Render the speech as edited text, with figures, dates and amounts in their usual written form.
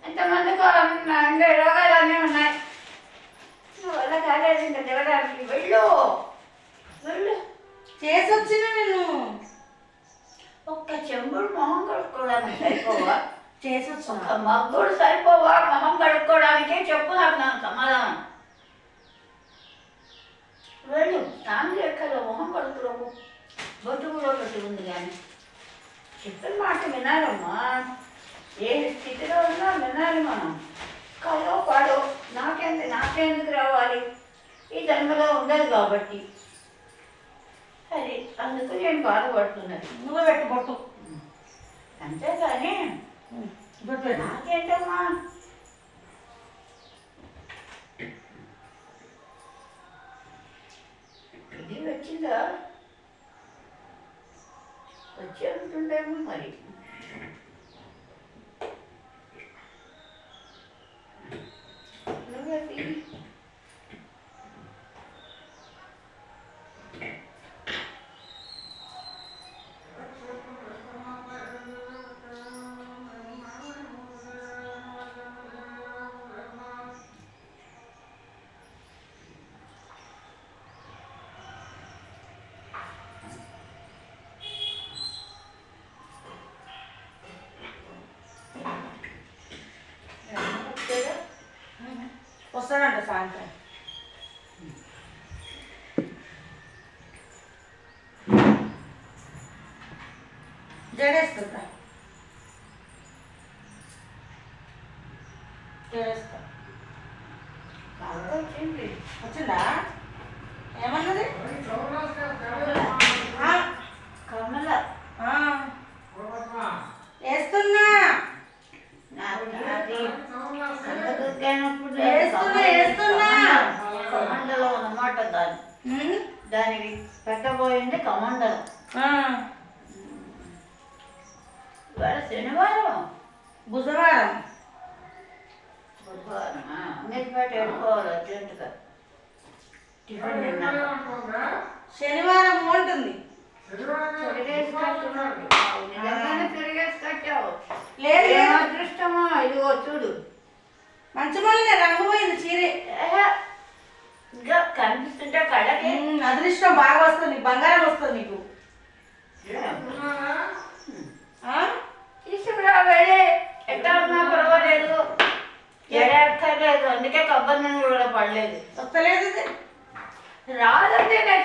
ఎంతమందికి రోగాలన్నీ ఉన్నాయి. నువ్వు వల్ల కాలేదు ఇంకా దిగడానికి. వెళ్ళు వెళ్ళు. చేసి వచ్చిన నేను ఒక్క చెంబుడు మొహం కడుక్కోవడానికి సరిపోవా? చేసి వచ్చిన ఒక్క మగ్గుడు సరిపోవా మొహం కడుక్కోవడానికే? చెప్పు నాకు సమాధానం. వెళ్ళు. స్నానం ఎక్కడో మొహం కడుక్కోకు. బొట్టు కూడా ఒకటి ఉంది కానీ చెప్పిన మాట వినాలమ్మా. ఏ స్థితిలో ఉన్నా వినాలి మనం. కాదో పాడో నాకెందుకు రావాలి? ఈ జన్మలో ఉండదు కాబట్టి అది అందుకు నేను బాధపడుతున్నది. నువ్వు పెట్టు బొట్టు. అంతేగాని బొట్టు నాకేంటమ్మా? ఇది వచ్చిందా? వచ్చి ఉంటుందేమో మరి. వస్తానంట సాయంత్రం. జడేస్తుందా? జడేస్తా. వచ్చిందా? ఏమన్నది? కమల వేస్తున్నా. కమండలం అన్నమాట. దానికి పెట్టబోయింది కమండలం. ఇవాళ శనివారం, బుధవారం, బుధవారం. అమీర్పేట వెళ్ళిపోవాలి అర్జెంటుగా. టిఫిన్ తిన్నాక శనివారం ఉంటుంది. తిరిగేసి కట్టున్నాడు. నిజంగానే తిరిగేసి కట్టావు. లేదు ఏం అదృష్టమో. ఇదిగో చూడు, మంచి మళ్ళీ రంగు పోయింది చీరే. ఇంకా కనిపిస్తుంటే కళ్ళకి అదృష్టం బాగా వస్తుంది. బంగారం వస్తుంది నీకు. తీసుకురా వెళ్ళి. ఎట్లా ఉన్నా పర్వాలేదు. ఎడక్కర్లేదు. అందుకే కొబ్బరి నూనె కూడా పడలేదు. వస్తలేదు. రాదంటే నేను